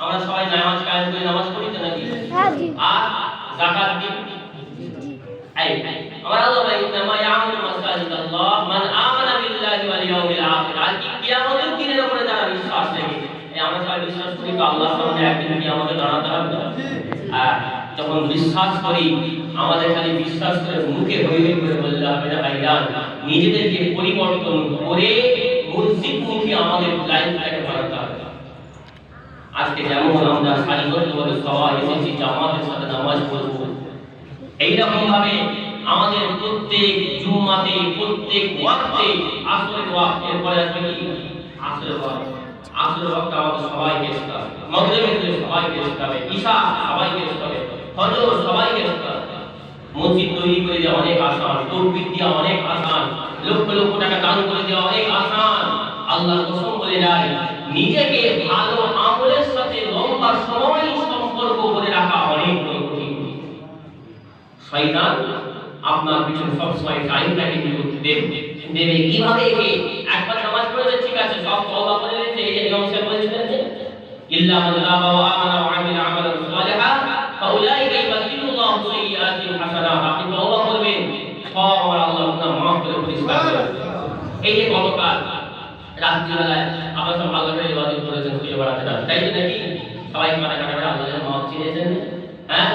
আমরা সবাই নামাজ কায়েম করে নামাজ পড়ি তো নাকি? আর যাকাত দিই। আমার আল্লাহ ভাই ইন্নামা ইয়ামুরু মাসাজিদ আল্লাহ মান আমানা বিল্লাহি ওয়াল ইয়াউমিল আখির। আর কি কিয়ামতের দিনের উপরে যারা বিশ্বাস রাখে, আমরা সবাই বিশ্বাস করি তো আল্লাহর সামনে একদিন কিয়ামতে দাঁড়াতে হবে। আর যখন বিশ্বাস করি আমাদের খালি বিশ্বাস করে মুখে হই হই করে বললে হবে না ভাইজান, নিজেদেরকে পরিবর্তন করে মসজিদ মুখী আমাদের লাইফটাকে বানাতে হবে। আজকে যেমন আমরা সারিবদ্ধভাবে সবাই এসেছি জামাতের সাথে নামাজ পড়ব, এইরকম ভাবে আমাদের প্রত্যেক জুম্মাতে প্রত্যেক ওয়াক্তে আসরের ওয়াক্তের পরে আসবে কি আসরের ওয়াক্ত, আসরের ওয়াক্ত আমাদের সবাইকে আসতে হবে, মাগরিবের দিকে সবাইকে আসতে হবে, ঈশা সবাইকে আসতে হবে, ফজর সবাইকে আসতে হবে। মসজিদ তৈরি করে দেওয়া অনেক আসান, তকবীর দেওয়া অনেক আসান, লক্ষ লক্ষ টাকা দান করে দেওয়া অনেক আসান। আল্লাহর কসম বলে যায় নিজেকে ভালো আমলের সাথে লম্বা সময় সম্পর্ক করে রাখা অনেক কঠিন। শয়তান আপনার পিছনে সব সময় টাইমটাকে দেবে কিভাবে একে একবার নামাজ পড়ে ঠিক আছে সব তওবা করে নিয়েছে, এই যে ইমাম সাহেব বলেছিলেন যে ইল্লা মান তাবা ওয়া আমানা ওয়া আমিলা আমালান সালিহান ফাউলাইকা ইউবাদদিলুল্লাহু সাইয়্যাতিহিম হাসানাত। আপনি তওবা করবেন সব আমার আল্লাহ গুনাহ maaf করে পরিষ্কার করে দেবেন। এই যে গতকাল রাত্রিবেলায় আমরা সব আল্লাহর ইবাদত করেছেন, খুঁজে বেড়াতে না, তাই তো নাকি? সবাই কাটা আল্লাহর মাফ চেয়েছেন। হ্যাঁ,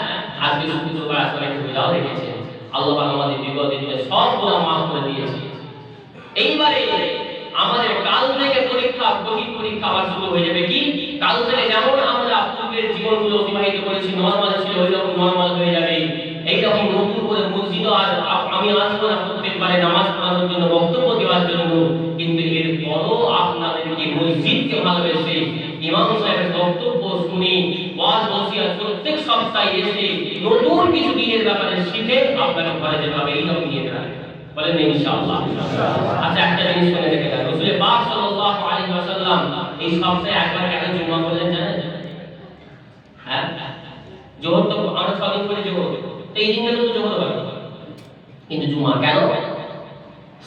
আজকে শুক্রবার সবাইকে রোজাও রেখেছেন, আল্লাহ পাক আমাদের বিগত দিনে সব গুনাহ maaf করে দিয়েছে। এইবারে আমাদের কাল থেকে পরীক্ষা, কঠিন পরীক্ষা আবার শুরু হয়ে যাবে। কি কাল থেকে যেমন আমরা পূর্বের জীবনগুলো অতিবাহিত করেছি নরমাল ছিল, ওইরকম নরমাল হয়ে যাবে। এইরকম নতুন করে মসজিদ আর আমি আসবো না প্রত্যেকবারে নামাজ পড়ানোর জন্য, বক্তব্য দেওয়ার জন্য, কিন্তু এর বড় আপনাদেরকে মসজিদকে ভালোবেসে ইমাম সাহেবের বক্তব্য শুনে ওয়াজ নসিহত প্রত্যেক সপ্তাহে এসে নতুন কিছু দিনের ব্যাপারে শিখে আপনাকে ঘরে যেতে হবে, এইরকম নিয়ে রাখবেন। বলেন ইনশাআল্লাহ। আচ্ছা, একটা জিনিস শুনে রেখে দেন, রাসূল পাক সাল্লাল্লাহু আলাইহি ওয়াসাল্লাম এই সপ্তাহে একবার কেন জুমা করলেন জানেন? হ্যাঁ, জোহর তো আমরা সদিন করে জোহর, তো এই দিনটা তো জোহর হবে, কিন্তু জুমা কেন?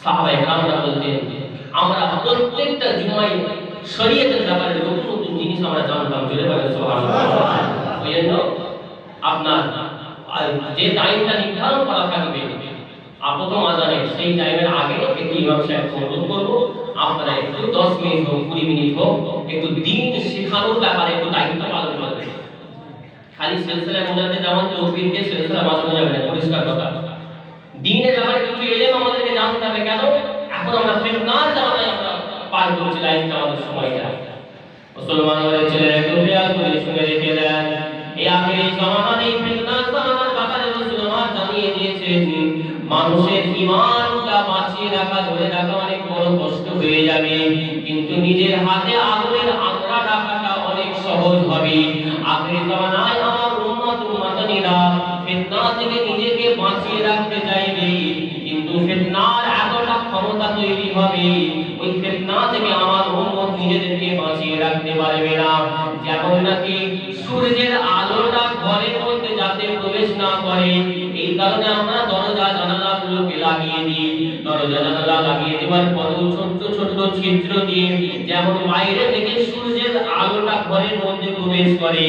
সাহাবায়ে কেরামরা বলতেন আমরা প্রত্যেকটা জুমায় শরীয়তের ব্যাপারে নতুন নতুন জিনিস আমরা জানতাম। জোরে বলেন সুবহানাল্লাহ। ওই জন্য আপনার যে টাইমটা নির্ধারণ করা থাকবে প্রথম আজানে, সেই টাইমের আগে একটু ইমাম সাহেব অনুরোধ করবো আপনারা একটু 10 মিনিট হোক 20 মিনিট হোক একটু দিন শেখানোর ব্যাপারে একটু দায়িত্ব পালন করবেন। খালি সিলসিলা মোজাতে যেমন তৌফিক দিয়ে সিলসিলা বাঁচানো যাবে না, পরিষ্কার কথা। দিনের ব্যাপারে কিছু এলেম আমাদেরকে জানতে হবে। কেন? এখন আমরা ফিতনার জামানায় আমরা পার করছি লাইফটা, আমাদের সময়টা। মুসলমানদের ছেলেরা একটু খেয়াল করে শুনে রেখে দেন, এই আখেরি জামানায় ফিতনার জামানার ব্যাপারে মুসলমান জানিয়ে দিয়েছেন মানুষের ঈমানটা বাঁচিয়ে রাখা, ধরে রাখা অনেক বড় কষ্ট হয়ে যাবে, কিন্তু নিজের হাতে আগুনের আঁকড়া রাখাটা অনেক সহজ হবে। আখেরি জামানায় আমার উম্মত-উম্মাতানিরা ফিতনা থেকে নিজেকে বাঁচিয়ে রাখতে চাইবে, কিন্তু ফিতনার এতটা ক্ষমতা তৈরি হবে ওই ফিতনা থেকে আমার উম্মত নিজেদেরকে বাঁচিয়ে রাখতে পারবে না। যেমন নাকি সূর্যের আলোটা ঘরের মধ্যে যাতে প্রবেশ না করে, এই কারণে আমরা দরজা জানালাগুলোকে লাগিয়ে দিই। দরজা জানালা লাগিয়ে দেওয়ার পরেও ছোট্ট ছোট্ট ছিদ্র দিয়ে যেমন বাইরে থেকে সূর্যের আলোটা ঘরের মধ্যে প্রবেশ করে,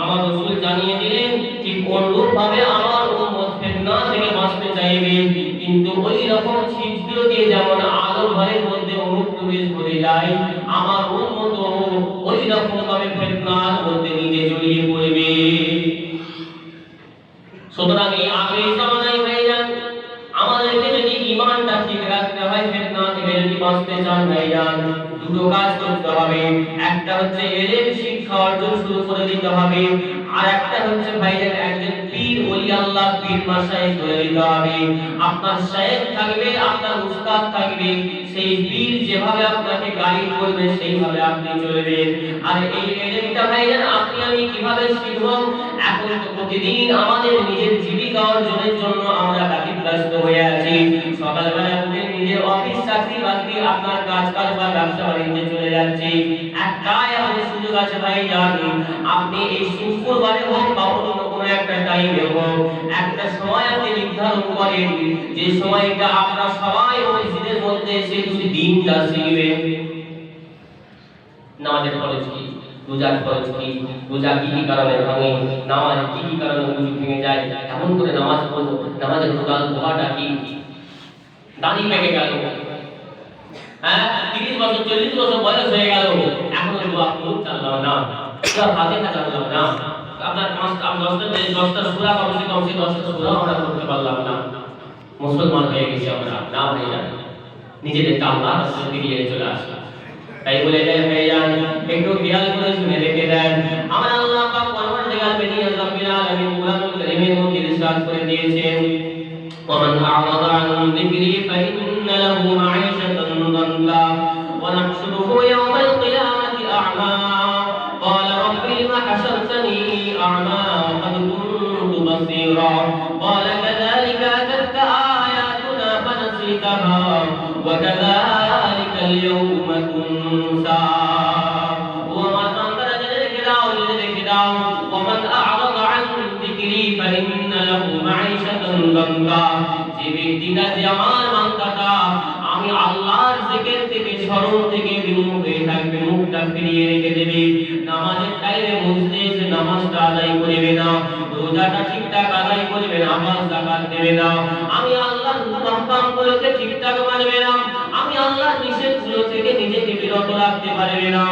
আমার রাসূল জানিয়ে দিলেন ঠিক অনুরূপ ভাবে আমার উম্মত ফিতনা থেকে বাঁচতে চাইবে, কিন্তু ওই রকম ছিদ্র দিয়ে যেমন আলো ঘরের মধ্যে অনুপ্রবেশ করে যায়, আমার উম্মত ওই রকম ভাবে ফিতনার মধ্যে নিজে জড়িয়ে পড়বে। সুতরাং এই আখেরি জামানায় ভাইজান আমাদেরকে যদি ঈমানটা ঠিক রাখতে হয়, ফিতনা থেকে যদি বাঁচতে চান ভাইজান, দুটো কাজ করতে হবে। একটা হচ্ছে ইলম শিক্ষা অর্জন শুরু করে দিতে হবে, আর একটা হচ্ছে ভাইজান একজন পীর ওলি আল্লাহ পীর মাশায়েখ ধরে দিতে হবে। আপনার শায়েখ থাকবে, আপনার উস্তাদ থাকবে, সেই পীর যেভাবে আপনাকে গাইড করবে সেইভাবে আপনি চলবেন। আর এই ইলমটা ভাইজান আপনি আমি কিভাবে শিখব? এখন তো প্রতিদিন আমাদের নিজের জীবিকা অর্জনের জন্য আমরা ব্যতিব্যস্ত হয়ে আছি। সকালবেলা উঠে নিজের অফিস চাকরি বাকরি আপনার কাজ বা ব্যবসা বাণিজ্যে চলে যাচ্ছে, একটাই আমাদের সুযোগ আছে ভাইজান, আপনি এই শুক্রবারে হোক বা অন্য কোনো একটা টাইমে হোক একটা সময় আপনি নির্ধারণ করেন, যে সময়টা আপনারা সবাই মসজিদের মধ্যে এসে যদি দিনটা শিখবেন। নামাজের ফরজ কি? রোজার ফরজ কি, রোজা কি কি কারণে ভাঙে, নামাজ কি কি কারণে ওযু ভেঙে যায়, কেমন করে নামাজ পড়বো, নামাজের দোয়াটা কি। দাড়ি পেকে গেল, হ্যাঁ 30 বছর 40 বছর বয়স হয়ে গেল, এখনো দোয়া খুব জানলাম না, দোয়া ফাতিহা জানলাম না, আপনার 10টা সূরা কমসে কম 10টা সূরা আমরা পড়তে পারলাম না। মুসলমান হয়ে গেছি আমরা না হয়ে যায়, নিজেদের আল্লাহর কাছে ফিরিয়ে চলে আসলাম। তাই বলে ভাইজান একটু খেয়াল করে শুনে রেখে দেন, আমার আল্লাহ পাক পরবর্তীকাল বেরিয়ে রাব্বিল আলামিন কুরআনুল কারীমের মধ্যে ইরশাদ করে দিয়েছেন, ومن أعرض عن ذكري فإن له معيشة ضنكا ونحشره يوم القيامة أعمى قال رب لم حشرتني أعمى وقد كنت بصيرا قال كذلك أتتك آياتنا فنسيتها وكذلك اليوم تنسى ومن أعرض عن ذكري فإن له معيشة ضنكا যে ব্যক্তিটা যে আমার বান্দাটা আমি আল্লাহর জিকির থেকে স্মরণ থেকে বিমুখ হয়ে থাকবে, মুখটা ফিরিয়ে রেখে দেবে, নামাজের টাইমে মসজিদে নামাজটা আদায় করবে না, রোজাটা ঠিকঠাক আদায় করবে না, নামাজ যাকাত দেবে না, আমি আল্লাহর হুকুমগুলোকে ঠিকঠাক মানবে না, আমি আল্লাহর নিষেধগুলো থেকে নিজেকে বিরত রাখতে পারবে না,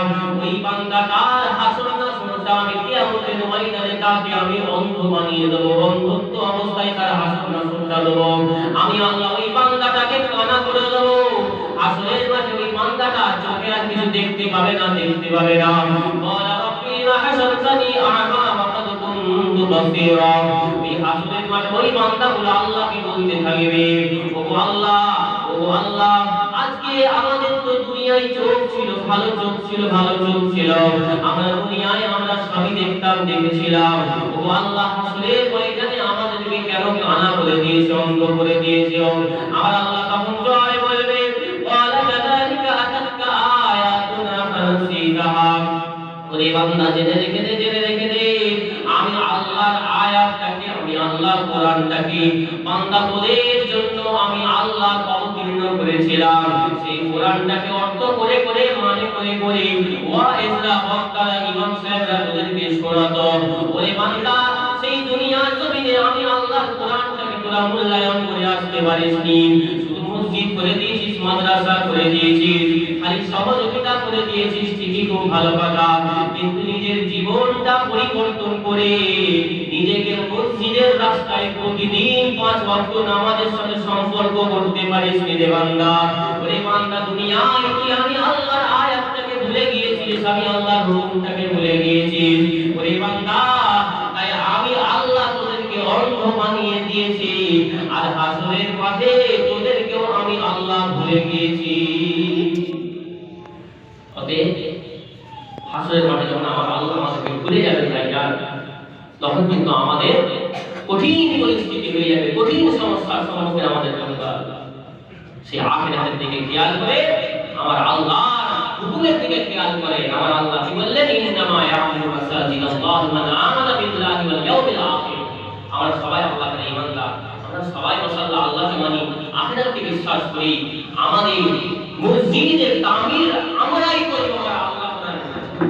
ওই বান্দাটার হাসনাত সমস্যা আমি কিয়ামতের ময়দানে তাকে আমি অন্ধ বানিয়ে দেব, অন্ধত্ব অবস্থায় তার হাসনাত সমস্যা দেব, আমি আল্লাহ ওই বান্দাটাকে কানা করে দেব, আসলের মাঝে ওই বান্দাটা চোখে আর কিছু দেখতে পাবে না, দেখতে পাবে না। বলা রব্বি মা হাসারতানি আ'মা ওয়া ক্বাদ কুনতু বাসীরা, এই আসলের মাঝে ওই বান্দাগুলো আল্লাহকে বলতে থাকবে, ওগো আল্লাহ, ওগো আল্লাহ, আজকে আমাদের তো দুনিয়ায় চোখ ছিল, ভালো চোখ ছিল, ভালো চোখ ছিল, আমরা দুনিয়ায় আমরা সবই দেখতাম, দেখেছিলাম, ওগো আল্লাহ আসলের ময়দানে আমাদেরকে কেন কানা করে দিয়েছো, অন্ধ করে দিয়েছো। আমার আল্লাহ তখন জয় বলবে, ওয়ালা কাযালিকা আতাতকা আয়াতুনা ফানসিতাহা, ওরে বান্দা জেনে রেখে দে, জেনে রেখে দে, আমি আল্লাহর আয়াতটাকে, আমি আল্লাহর কোরআনটাকে বান্দা তোদের জন্য আমি আল্লাহ অবতীর্ণ করেছিলাম, সেই কোরআনটাকে অর্থ করে করে মানে করে করে ওয়াইজরা ওয়াক্কালা ইমাম সাহেবরা তোদেরকে শোনাতো, ওরে বান্দা সেই দুনিয়ার জমিনে আমি আল্লাহর কোরআনটাকে তোরা মূল্যায়ন করে আসতে পারিসনি, শুধু মসজিদ করে দিয়েছিস, মাদ্রাসা করে দিয়েছিস, খালি সহযোগিতা করে দিয়েছিস, ঠিকই খুব ভালো কথা, কিন্তু নিজের জীবনটা পরিবর্তন করে নিজেকে মসজিদের রাস্তায় প্রতিদিন 5 ওয়াক্ত নামাজের সাথে সম্পর্ক করতে পারিসনি রে বান্দা। ওরে বান্দা দুনিয়ায় কি আমি আল্লাহর আয়াতটাকে ভুলে গিয়েছিস, আমি আল্লাহর হুকুমটাকে ভুলে গিয়েছিস, ওরে বান্দা তাই আমি আল্লাহ তোদেরকে অন্ধ বানিয়ে দিয়েছি, আর হাসরের মাঠে তোদেরকেও আমি আল্লাহ ভুলে গিয়েছি। অতএব হাসরের মাঠে যখন আমার আল্লাহ আমাদেরকে ভুলে যাবে ভাইজান, তখন কিন্তু আমাদের কঠিন পরিস্থিতি হয়ে যাবে, কঠিন সমস্যার সম্মুখীন আমাদের হতে হবে। সেই আখিরাতের দিকে খেয়াল করে, আমার আল্লাহর হুকুমের দিকে খেয়াল করে, আমার আল্লাহ কি বললেন, ইন্নামা ইয়ামুরু মাসাজিদাল্লাহি মান আমানা বিল্লাহি ওয়াল ইয়াউমিল আখির। আমরা সবাই আল্লাহর ঈমানদার, আমরা সবাই মাশাআল্লাহ আল্লাহকে মানি, আখিরাতকে বিশ্বাস করি, আমাদের মসজিদের তামির আমরাই করি, আমরা আল্লাহ করেন,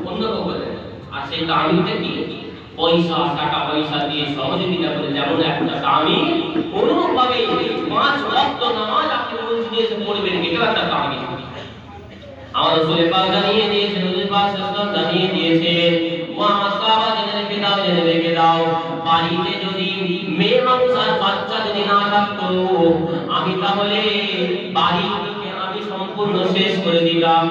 অন্য কেউ করে। আর সেই তামিরটা কি, পয়সা টাকা পয়সা দিয়ে সহযোগিতা করে, যেমন একটা তামির অনুরূপভাবে 5 ওয়াক্ত নামাজ আপনি মসজিদে এসে পড়বেন, এটা একটা তামির। আমার রাসূল পাক জানিয়ে দিয়েছেন, রাসূল পাক সাল্লাল্লাহু জানিয়ে দিয়েছেন, ওয়া মাসাবা জেনে রেখে দাও, জেনে রেখে দাও, বাড়িতে যদি মেয়ে মানুষ আর বাচ্চা যদি না থাকতো, আমি তাহলে বাড়িকে আমি সম্পূর্ণ শেষ করে দিলাম।